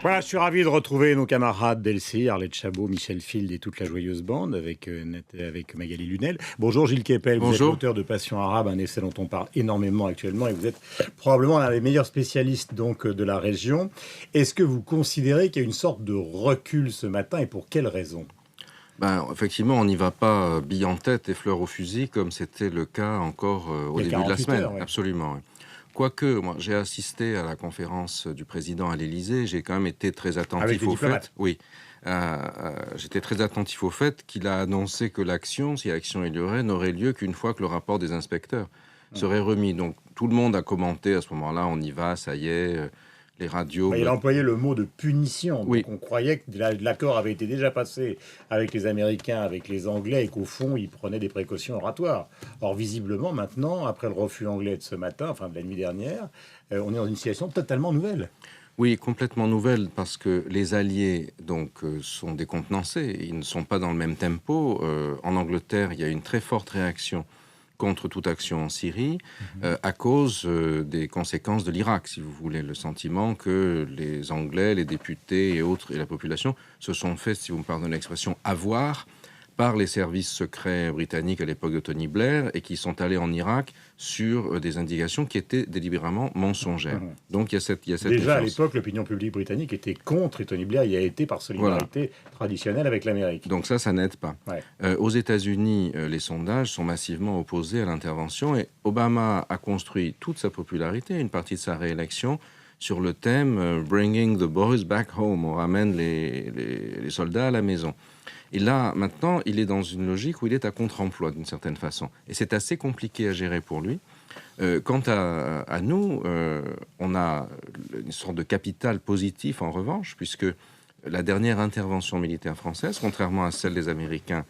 Voilà, je suis ravi de retrouver nos camarades Delcy, Arlette Chabot, Michel Field et toute la joyeuse bande avec Magali Lunel. Bonjour Gilles Kepel, vous êtes Bonjour. l'auteur de Passion arabe, un essai dont on parle énormément actuellement et vous êtes probablement l'un des meilleurs spécialistes donc de la région. Est-ce que vous considérez qu'il y a une sorte de recul ce matin et pour quelles raisons? Effectivement, on n'y va pas bille en tête et fleurs au fusil comme c'était le cas encore au Il y a début de la 48 semaine. heures, ouais. Absolument. Oui. Quoique, moi, j'ai assisté à la conférence du président à l'Élysée, j'ai quand même été très Avec attentif les au diplomates. fait. Oui. J'étais très attentif au fait qu'il a annoncé que l'action, si action il y aurait, n'aurait lieu qu'une fois que le rapport des inspecteurs serait remis. Donc tout le monde a commenté à ce moment-là, on y va, ça y est, les radios. Il a employé le mot de punition. Oui. Donc on croyait que l'accord avait été déjà passé avec les Américains, avec les Anglais, et qu'au fond, ils prenaient des précautions oratoires. Or, visiblement, maintenant, après le refus anglais de ce matin, enfin de la nuit dernière, on est dans une situation totalement nouvelle. Oui, complètement nouvelle, parce que les alliés sont décontenancés, ils ne sont pas dans le même tempo. En Angleterre, il y a une très forte réaction contre toute action en Syrie, à cause des conséquences de l'Irak, si vous voulez, le sentiment que les Anglais, les députés et autres, et la population, se sont fait, si vous me pardonnez l'expression, avoir par les services secrets britanniques à l'époque de Tony Blair et qui sont allés en Irak sur des indications qui étaient délibérément mensongères. Donc il y a cette Déjà, à méfiance. l'époque, l'opinion publique britannique était contre, et Tony Blair y a été par solidarité traditionnelle avec l'Amérique. Donc ça n'aide pas. Ouais. Aux États-Unis, les sondages sont massivement opposés à l'intervention et Obama a construit toute sa popularité, une partie de sa réélection, sur le thème Bringing the boys back home, on ramène les soldats à la maison. Et là, maintenant, il est dans une logique où il est à contre-emploi, d'une certaine façon. Et c'est assez compliqué à gérer pour lui. Quant à nous, on a une sorte de capital positif, en revanche, puisque la dernière intervention militaire française, contrairement à celle des Américains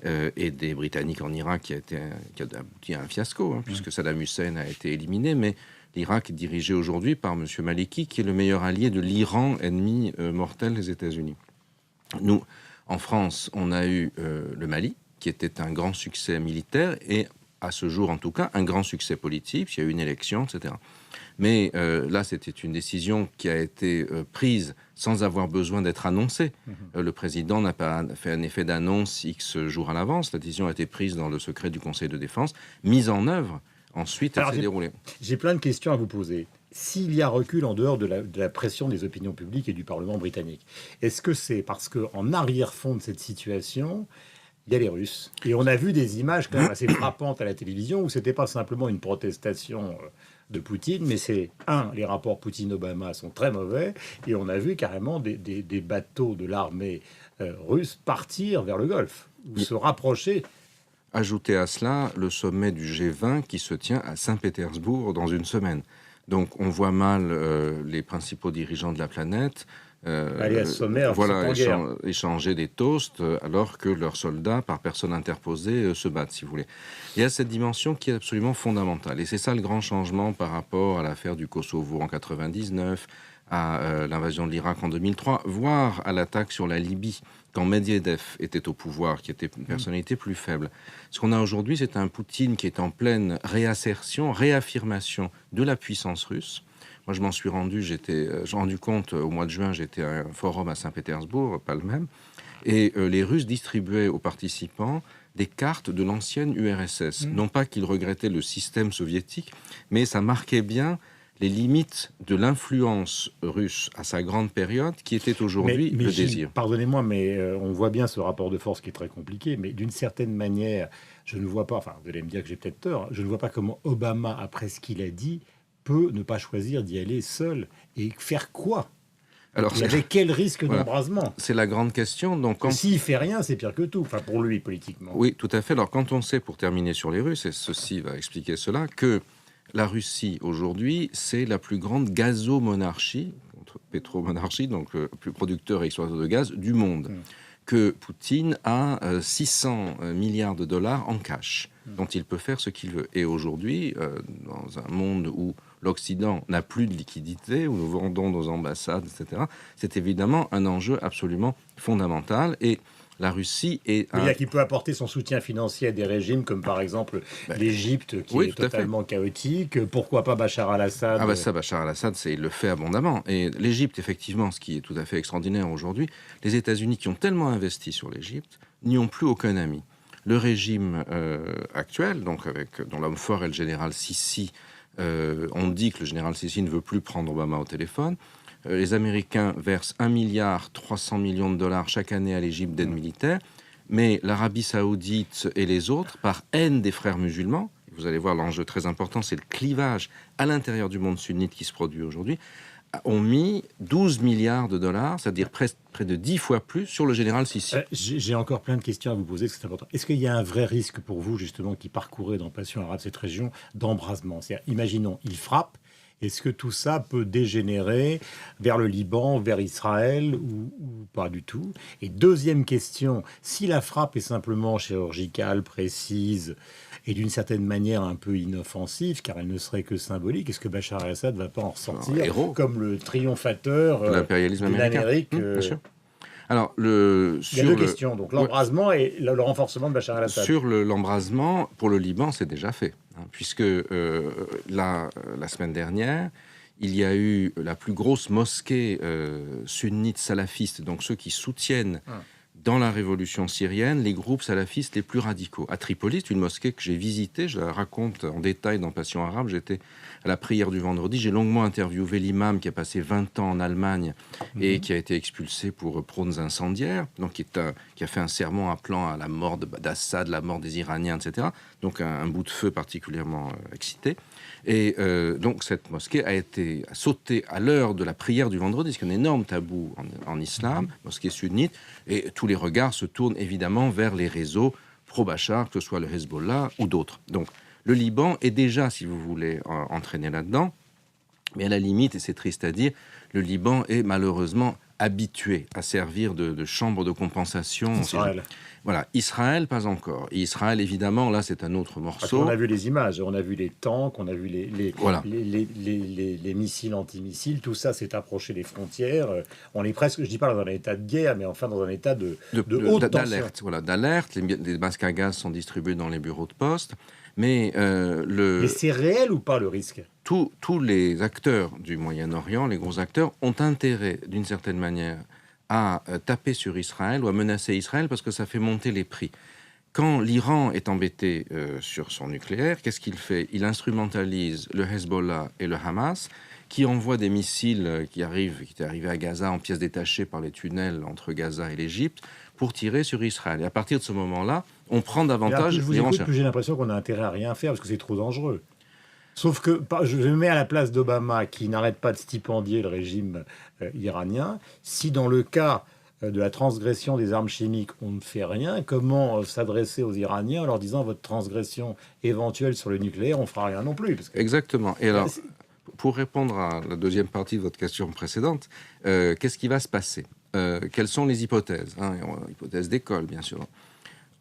et des Britanniques en Irak, qui a abouti à un fiasco, puisque Saddam Hussein a été éliminé, mais l'Irak est dirigé aujourd'hui par M. Maliki, qui est le meilleur allié de l'Iran, ennemi mortel des États-Unis. Nous, en France, on a eu le Mali, qui était un grand succès militaire et, à ce jour en tout cas, un grand succès politique. Il y a eu une élection, etc. Mais là, c'était une décision qui a été prise sans avoir besoin d'être annoncée. Le président n'a pas fait un effet d'annonce X jours à l'avance. La décision a été prise dans le secret du Conseil de défense, mise en œuvre. Ensuite, elle s'est déroulée. J'ai plein de questions à vous poser. S'il y a recul en dehors de la pression des opinions publiques et du Parlement britannique, est-ce que c'est parce qu'en arrière-fond de cette situation, il y a les Russes? Et on a vu des images quand même assez frappantes à la télévision où c'était pas simplement une protestation de Poutine, mais c'est, les rapports Poutine-Obama sont très mauvais, et on a vu carrément des bateaux de l'armée russe partir vers le Golfe, ou se rapprocher. Ajoutez à cela le sommet du G20 qui se tient à Saint-Pétersbourg dans une semaine. Donc on voit mal les principaux dirigeants de la planète Aller à ce sommet, échanger des toasts alors que leurs soldats, par personne interposée, se battent, si vous voulez. Il y a cette dimension qui est absolument fondamentale. Et c'est ça le grand changement par rapport à l'affaire du Kosovo en 99, à l'invasion de l'Irak en 2003, voire à l'attaque sur la Libye, quand Medvedev était au pouvoir, qui était une personnalité plus faible. Ce qu'on a aujourd'hui, c'est un Poutine qui est en pleine réaffirmation de la puissance russe. Moi, je m'en suis rendu compte au mois de juin, j'étais à un forum à Saint-Pétersbourg, pas le même, et les Russes distribuaient aux participants des cartes de l'ancienne URSS. Non pas qu'ils regrettaient le système soviétique, mais ça marquait bien les limites de l'influence russe à sa grande période, qui était aujourd'hui le désir. Pardonnez-moi, mais on voit bien ce rapport de force qui est très compliqué, mais d'une certaine manière, je ne vois pas, enfin, vous allez me dire que j'ai peut-être tort, je ne vois pas comment Obama, après ce qu'il a dit, peut ne pas choisir d'y aller seul. Et faire quoi? Alors, avec quel risque d'embrasement? C'est la grande question. Donc, s'il fait rien, c'est pire que tout, enfin pour lui, politiquement. Oui, tout à fait. Alors, quand on sait, pour terminer sur les Russes, et ceci va expliquer cela, que la Russie, aujourd'hui, c'est la plus grande gazomonarchie, pétromonarchie, donc le plus producteur et exploiteur de gaz du monde. Que Poutine a 600 milliards de dollars en cash, dont il peut faire ce qu'il veut. Et aujourd'hui, dans un monde où l'Occident n'a plus de liquidité, où nous vendons nos ambassades, etc., c'est évidemment un enjeu absolument fondamental. Et la Russie est qui peut apporter son soutien financier à des régimes comme par exemple l'Égypte, qui est totalement chaotique. Pourquoi pas Bachar al-Assad? Bachar al-Assad, il le fait abondamment. Et l'Égypte, effectivement, ce qui est tout à fait extraordinaire aujourd'hui, les États-Unis qui ont tellement investi sur l'Égypte n'y ont plus aucun ami. Le régime actuel, donc dont l'homme fort est le général Sisi, on dit que le général Sisi ne veut plus prendre Obama au téléphone. Les Américains versent 1,3 milliard de dollars chaque année à l'Égypte d'aide militaire, mais l'Arabie saoudite et les autres, par haine des frères musulmans, vous allez voir l'enjeu très important, c'est le clivage à l'intérieur du monde sunnite qui se produit aujourd'hui, ont mis 12 milliards de dollars, c'est-à-dire près de 10 fois plus, sur le général Sisi. J'ai encore plein de questions à vous poser, c'est important. Est-ce qu'il y a un vrai risque pour vous, justement, qui parcourez dans Passion arabe cette région, d'embrasement? C'est-à-dire, imaginons, il frappe. Est-ce que tout ça peut dégénérer vers le Liban, vers Israël ou pas du tout? Et deuxième question, si la frappe est simplement chirurgicale, précise et d'une certaine manière un peu inoffensive, car elle ne serait que symbolique, est-ce que Bachar al-Assad ne va pas en ressortir comme le triomphateur de l'impérialisme américain? Bien sûr. Alors, il y a deux questions, donc l'embrasement et le renforcement de Bachar al-Assad. Sur l'embrasement, pour le Liban, c'est déjà fait, puisque la semaine dernière, il y a eu la plus grosse mosquée sunnite salafiste, donc ceux qui soutiennent dans la révolution syrienne les groupes salafistes les plus radicaux. À Tripoli, c'est une mosquée que j'ai visitée, je la raconte en détail dans Passion arabe, j'étais à la prière du vendredi, j'ai longuement interviewé l'imam qui a passé 20 ans en Allemagne et qui a été expulsé pour prônes incendiaires, donc qui a fait un sermon appelant à la mort d'Assad, la mort des Iraniens, etc. Donc un bout de feu particulièrement excité. Et donc cette mosquée a sauté à l'heure de la prière du vendredi, c'est un énorme tabou en islam, mosquée sunnite, et tous les regards se tournent évidemment vers les réseaux pro-Bachar, que ce soit le Hezbollah ou d'autres. Donc le Liban est déjà, si vous voulez, entraîné là-dedans, mais à la limite, et c'est triste à dire, le Liban est malheureusement habitué à servir de chambre de compensation. Israël. Voilà, Israël, pas encore. Et Israël, évidemment, là, c'est un autre morceau. On a vu les images, on a vu les tanks, on a vu les missiles antimissiles, tout ça s'est approché des frontières. On est presque, je dis pas dans un état de guerre, mais enfin dans un état de haute tension. D'alerte, voilà, d'alerte. Les masques à gaz sont distribués dans les bureaux de poste. Mais c'est réel ou pas, le risque? Tous les acteurs du Moyen-Orient, les gros acteurs, ont intérêt, d'une certaine manière, à taper sur Israël ou à menacer Israël parce que ça fait monter les prix. Quand l'Iran est embêté sur son nucléaire, qu'est-ce qu'il fait? Il instrumentalise le Hezbollah et le Hamas, qui envoient des missiles qui étaient arrivés à Gaza en pièces détachées par les tunnels entre Gaza et l'Égypte, pour tirer sur Israël. Et à partir de ce moment-là, on prend davantage... Plus je vous écoute, plus j'ai l'impression qu'on a intérêt à rien faire parce que c'est trop dangereux. Sauf que je me mets à la place d'Obama qui n'arrête pas de stipendier le régime iranien. Si dans le cas de la transgression des armes chimiques, on ne fait rien, comment s'adresser aux Iraniens en leur disant votre transgression éventuelle sur le nucléaire, on ne fera rien non plus parce que... Exactement. Et alors, pour répondre à la deuxième partie de votre question précédente, qu'est-ce qui va se passer? Quelles sont les hypothèses? Hypothèses d'école, bien sûr.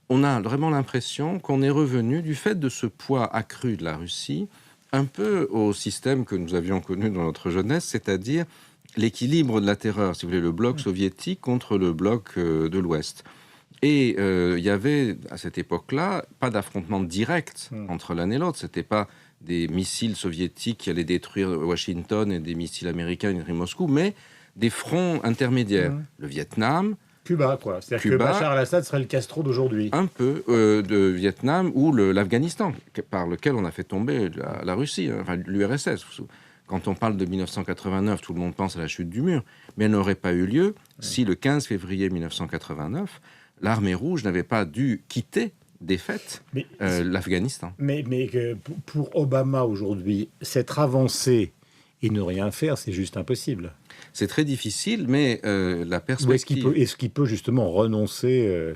On a vraiment l'impression qu'on est revenu, du fait de ce poids accru de la Russie, un peu au système que nous avions connu dans notre jeunesse, c'est-à-dire l'équilibre de la terreur, si vous voulez, le bloc soviétique contre le bloc de l'Ouest. Et il y avait, à cette époque-là, pas d'affrontement direct entre l'un et l'autre. C'était pas des missiles soviétiques qui allaient détruire Washington et des missiles américains qui détruire Moscou, mais des fronts intermédiaires. Le Vietnam, Cuba, quoi. C'est-à-dire que Bachar al-Assad serait le Castro d'aujourd'hui. Un peu de Vietnam ou l'Afghanistan, par lequel on a fait tomber la Russie, enfin l'URSS. Quand on parle de 1989, tout le monde pense à la chute du mur, mais elle n'aurait pas eu lieu si le 15 février 1989, l'armée rouge n'avait pas dû quitter défaite l'Afghanistan. Mais pour Obama aujourd'hui, cette avancée et ne rien faire, c'est juste impossible. C'est très difficile, mais la perspective... Est-ce qu'il peut justement renoncer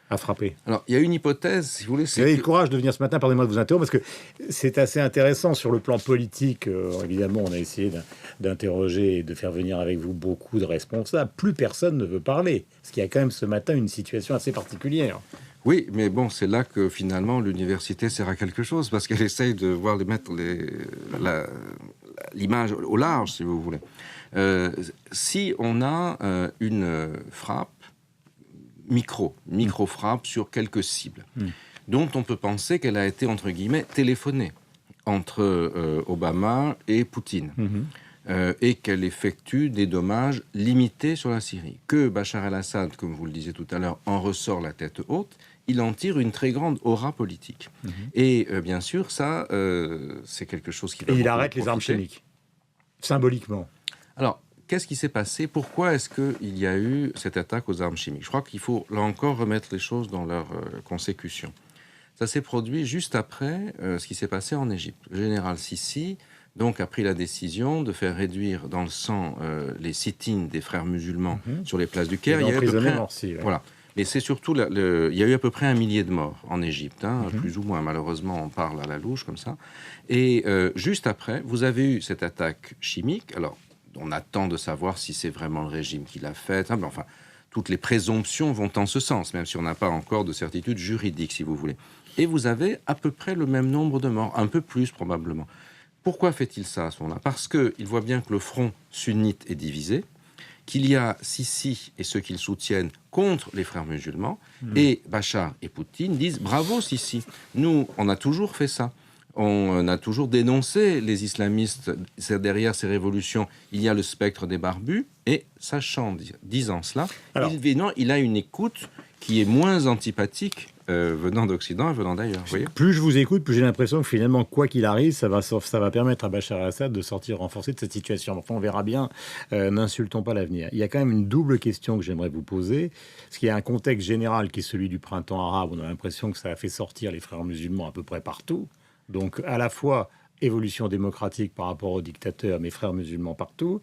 à frapper? Alors, il y a une hypothèse, si vous voulez... Vous avez le courage de venir ce matin, pardonnez-moi de vous interrompre, parce que c'est assez intéressant sur le plan politique. Évidemment, on a essayé d'interroger et de faire venir avec vous beaucoup de responsables. Plus personne ne veut parler, parce qu'il y a quand même ce matin une situation assez particulière. Oui, mais bon, c'est là que finalement l'université sert à quelque chose, parce qu'elle essaye de mettre l'image au large, si vous voulez. Si on a une frappe micro-frappe sur quelques cibles, dont on peut penser qu'elle a été, entre guillemets, téléphonée entre Obama et Poutine. Et qu'elle effectue des dommages limités sur la Syrie. Que Bachar el-Assad, comme vous le disiez tout à l'heure, en ressort la tête haute, il en tire une très grande aura politique. Et bien sûr, ça, c'est quelque chose qui va... Et il arrête les armes chimiques, symboliquement. Alors, qu'est-ce qui s'est passé? Pourquoi est-ce qu'il y a eu cette attaque aux armes chimiques? Je crois qu'il faut, là encore, remettre les choses dans leur consécution. Ça s'est produit juste après ce qui s'est passé en Égypte. Le général Sissi donc a pris la décision de faire réduire dans le sang les sit-ins des frères musulmans sur les places du Caire. Voilà. Mais c'est surtout, il y a eu à peu près 1 millier de morts en Égypte, plus ou moins, malheureusement, on parle à la louche comme ça. Et juste après, vous avez eu cette attaque chimique. Alors, on attend de savoir si c'est vraiment le régime qui l'a faite. Mais enfin, toutes les présomptions vont en ce sens, même si on n'a pas encore de certitude juridique, si vous voulez. Et vous avez à peu près le même nombre de morts, un peu plus probablement. Pourquoi fait-il ça à ce moment-là? Parce qu'il voit bien que le front sunnite est divisé, qu'il y a Sissi et ceux qui le soutiennent contre les frères musulmans, et Bachar et Poutine disent « Bravo Sissi, nous, on a toujours fait ça. On a toujours dénoncé les islamistes. Derrière ces révolutions, il y a le spectre des barbus. » Et sachant, disant cela, il a une écoute qui est moins antipathique venant d'Occident et venant d'ailleurs. Plus je vous écoute, plus j'ai l'impression que finalement, quoi qu'il arrive, ça va permettre à Bachar el-Assad de sortir renforcé de cette situation. Enfin, on verra bien, n'insultons pas l'avenir. Il y a quand même une double question que j'aimerais vous poser, parce qu'il y a un contexte général qui est celui du printemps arabe. On a l'impression que ça a fait sortir les frères musulmans à peu près partout. Donc, à la fois évolution démocratique par rapport aux dictateurs, mes frères musulmans partout.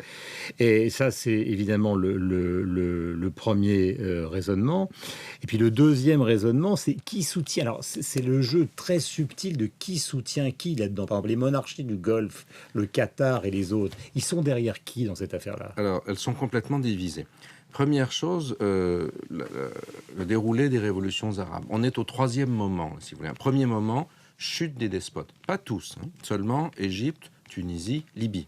Et ça, c'est évidemment le premier raisonnement. Et puis le deuxième raisonnement, c'est qui soutient. Alors, c'est le jeu très subtil de qui soutient qui là-dedans. Par exemple, les monarchies du Golfe, le Qatar et les autres, ils sont derrière qui dans cette affaire-là? Alors, elles sont complètement divisées. Première chose, le déroulé des révolutions arabes. On est au troisième moment, si vous voulez. Un premier moment, chute des despotes. Pas tous, seulement Égypte, Tunisie, Libye.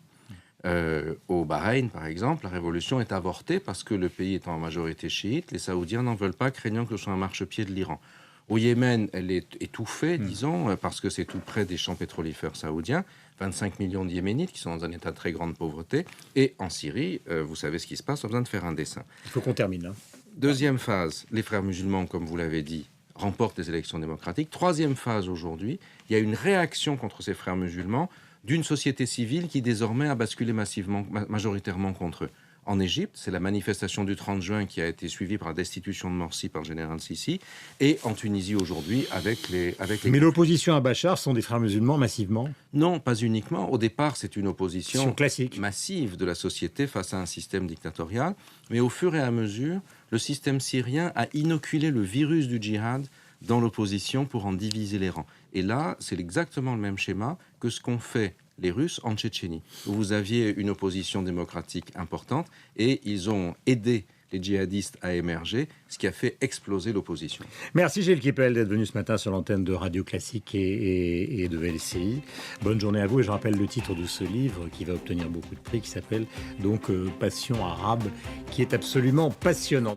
Au Bahreïn, par exemple, la révolution est avortée parce que le pays étant en majorité chiite, les Saoudiens n'en veulent pas, craignant que ce soit un marchepied de l'Iran. Au Yémen, elle est étouffée, disons, parce que c'est tout près des champs pétrolifères saoudiens. 25 millions de Yéménites qui sont dans un état de très grande pauvreté. Et en Syrie, vous savez ce qui se passe, on a besoin de faire un dessin. Il faut qu'on termine. Deuxième phase, les frères musulmans, comme vous l'avez dit, remportent les élections démocratiques. Troisième phase aujourd'hui, il y a une réaction contre ces frères musulmans d'une société civile qui désormais a basculé majoritairement contre eux. En Égypte, c'est la manifestation du 30 juin qui a été suivie par la destitution de Morsi par le général Sissi, et en Tunisie aujourd'hui avec les... Mais l'opposition à Bachar sont des frères musulmans massivement? Non, pas uniquement. Au départ, c'est une opposition classique, massive de la société face à un système dictatorial, mais au fur et à mesure, le système syrien a inoculé le virus du djihad dans l'opposition pour en diviser les rangs. Et là, c'est exactement le même schéma que ce qu'ont fait les Russes en Tchétchénie, où vous aviez une opposition démocratique importante et ils ont aidé les djihadistes à émerger, ce qui a fait exploser l'opposition. Merci Gilles Kepel d'être venu ce matin sur l'antenne de Radio Classique et de LCI. Bonne journée à vous et je rappelle le titre de ce livre qui va obtenir beaucoup de prix, qui s'appelle donc Passion arabe, qui est absolument passionnant.